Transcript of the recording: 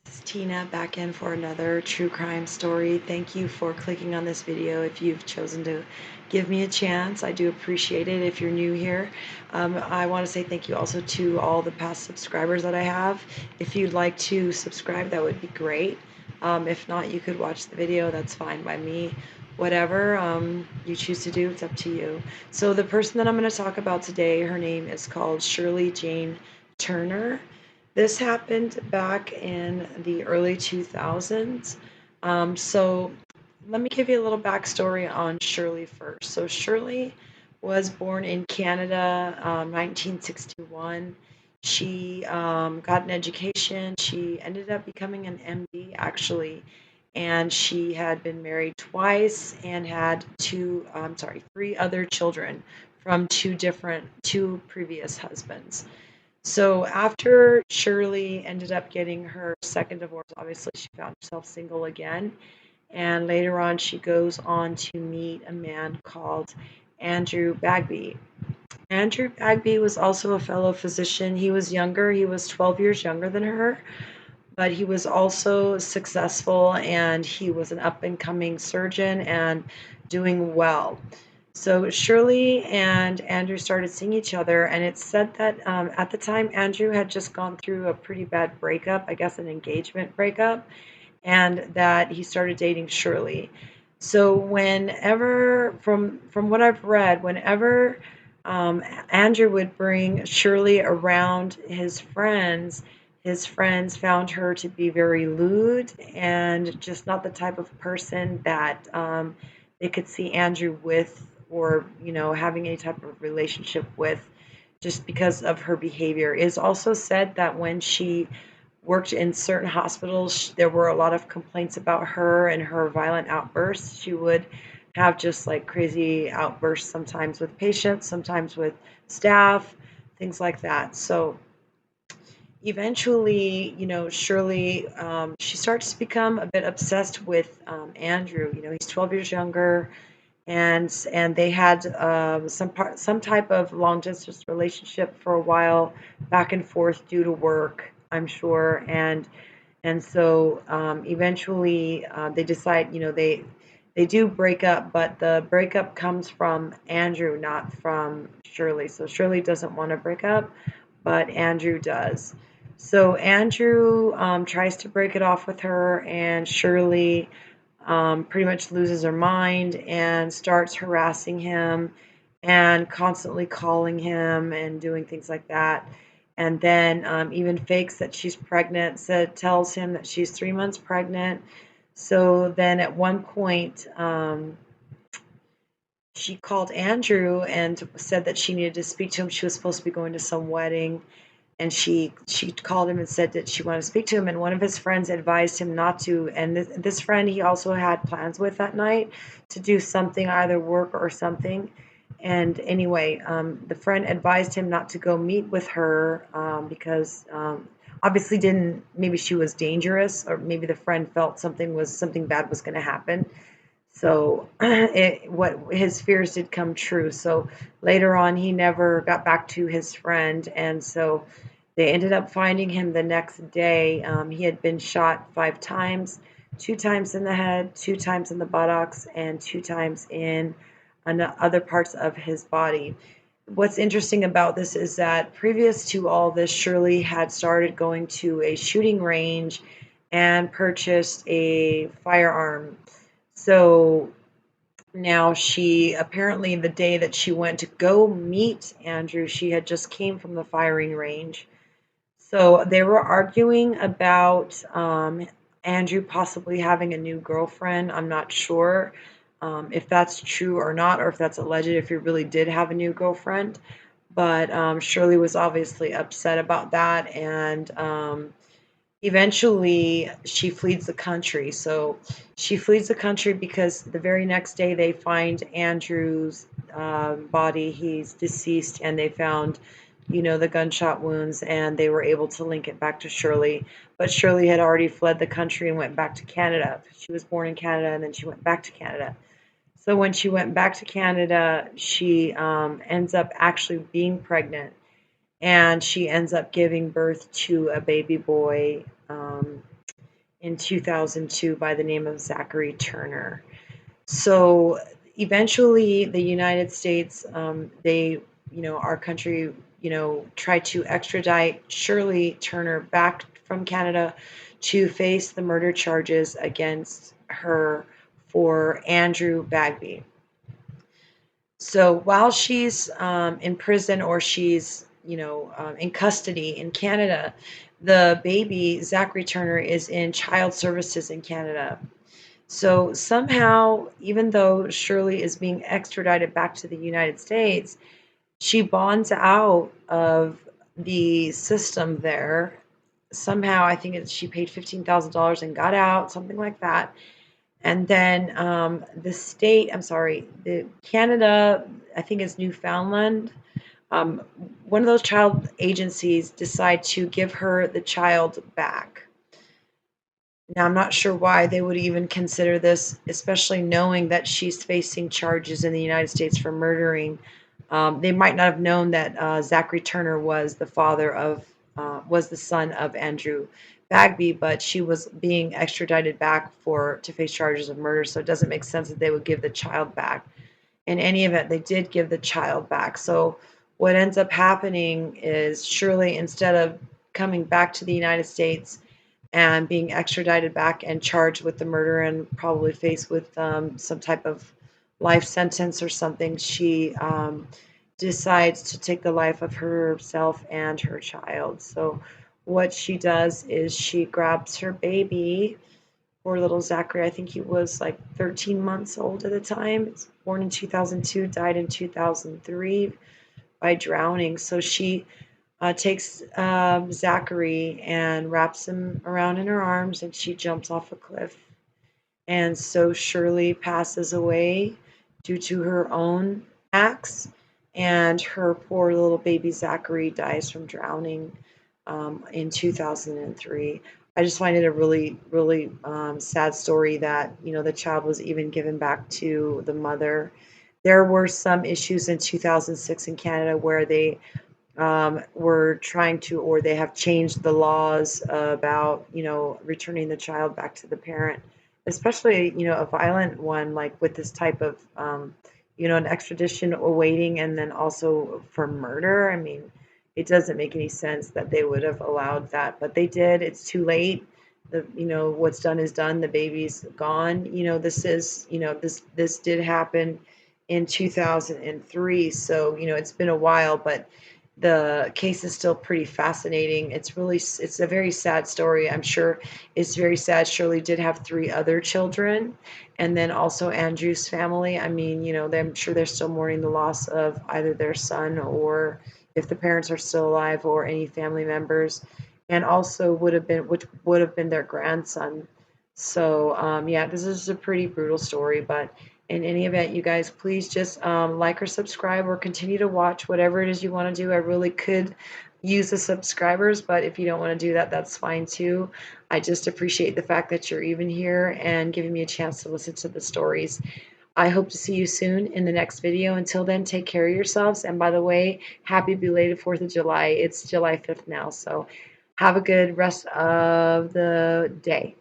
This is Tina back in for another true crime story. Thank you for clicking on this video. If you've chosen to give me a chance, I do appreciate it. If you're new here, I want to say thank you also to all the past subscribers that I have. If you'd like to subscribe, that would be great. If not, you could watch the video. That's fine by me. Whatever you choose to do, it's up to you. So the person that I'm going to talk about today, her name is called Shirley Jane Turner. This happened back in the early 2000s. So let me give you a little backstory on Shirley first. So Shirley was born in Canada, 1961. She got an education. She ended up becoming an MD actually, and she had been married twice and had three other children from two previous husbands. So after Shirley ended up getting her second divorce, obviously she found herself single again. And later on, she goes on to meet a man called Andrew Bagby. Andrew Bagby was also a fellow physician. He was younger, he was 12 years younger than her, but he was also successful and he was an up and coming surgeon and doing well. So Shirley and Andrew started seeing each other, and it's said that at the time Andrew had just gone through a pretty bad breakup, I guess an engagement breakup, and that he started dating Shirley. So whenever, from what I've read, whenever Andrew would bring Shirley around his friends found her to be very lewd and just not the type of person that they could see Andrew with or having any type of relationship with just because of her behavior. It is also said that when she worked in certain hospitals, there were a lot of complaints about her and her violent outbursts. She would have just like crazy outbursts sometimes with patients, sometimes with staff, things like that. So eventually, Shirley, she starts to become a bit obsessed with Andrew. He's 12 years younger, and they had some type of long distance relationship for a while, back and forth due to work, I'm sure, and so eventually they decide, they do break up, but the breakup comes from Andrew, not from Shirley. So Shirley doesn't want to break up, but Andrew does. So Andrew tries to break it off with her, and Shirley pretty much loses her mind and starts harassing him and constantly calling him and doing things like that. And then even fakes that she's pregnant, tells him that she's 3 months pregnant. So then at one point, she called Andrew and said that she needed to speak to him. She was supposed to be going to some wedding, and she called him and said that she wanted to speak to him, and one of his friends advised him not to, and this friend he also had plans with that night to do something, either work or something. And anyway, the friend advised him not to go meet with her because obviously didn't maybe she was dangerous, or maybe the friend felt something bad was going to happen. So what his fears did come true. So later on, he never got back to his friend, and so they ended up finding him the next day. He had been shot 5 times, 2 times in the head, 2 times in the buttocks, and 2 times in other parts of his body. What's interesting about this is that previous to all this, Shirley had started going to a shooting range and purchased a firearm. So now she apparently, the day that she went to go meet Andrew, she had just came from the firing range. So they were arguing about Andrew possibly having a new girlfriend. I'm not sure if that's true or not, or if that's alleged, if he really did have a new girlfriend. But Shirley was obviously upset about that, and eventually she flees the country. So she flees the country because the very next day they find Andrew's body. He's deceased, and they found, the gunshot wounds, and they were able to link it back to Shirley. But Shirley had already fled the country and went back to Canada. She was born in Canada, and then she went back to Canada. So when she went back to Canada, she ends up actually being pregnant, and she ends up giving birth to a baby boy. in 2002 by the name of Zachary Turner. So eventually, the United States, our country, tried to extradite Shirley Turner back from Canada to face the murder charges against her for Andrew Bagby. So while she's in prison, or she's, in custody in Canada, the baby, Zachary Turner, is in child services in Canada. So somehow, even though Shirley is being extradited back to the United States, she bonds out of the system there. Somehow, I think she paid $15,000 and got out, something like that. And then the Canada, I think it's Newfoundland. Um, One of those child agencies decide to give her the child back. Now, I'm not sure why they would even consider this, especially knowing that she's facing charges in the United States for murdering. They might not have known that Zachary Turner was was the son of Andrew Bagby, but she was being extradited back to face charges of murder. So it doesn't make sense that they would give the child back. In any event, they did give the child back. So what ends up happening is Shirley, instead of coming back to the United States and being extradited back and charged with the murder and probably faced with some type of life sentence or something, she decides to take the life of herself and her child. So what she does is she grabs her baby, poor little Zachary. I think he was like 13 months old at the time. He's born in 2002, died in 2003 by drowning. So she takes Zachary and wraps him around in her arms, and she jumps off a cliff. And so Shirley passes away due to her own acts, and her poor little baby Zachary dies from drowning in 2003. I just find it a really, really sad story that, the child was even given back to the mother. There were some issues in 2006 in Canada where they were trying to, or they have changed the laws about, returning the child back to the parent, especially, a violent one, like with this type of, an extradition awaiting, and then also for murder. I mean, it doesn't make any sense that they would have allowed that, but they did. It's too late. What's done is done. The baby's gone. This did happen in 2003. So, it's been a while, but the case is still pretty fascinating. It's a very sad story. I'm sure it's very sad. Shirley did have 3 other children, and then also Andrew's family. I mean, I'm sure they're still mourning the loss of either their son, or if the parents are still alive, or any family members, and also which would have been their grandson. So yeah, this is a pretty brutal story, but in any event, you guys, please just like or subscribe, or continue to watch whatever it is you want to do. I really could use the subscribers, but if you don't want to do that, that's fine too. I just appreciate the fact that you're even here and giving me a chance to listen to the stories. I hope to see you soon in the next video. Until then, take care of yourselves. And by the way, happy belated 4th of July. It's July 5th now, so have a good rest of the day.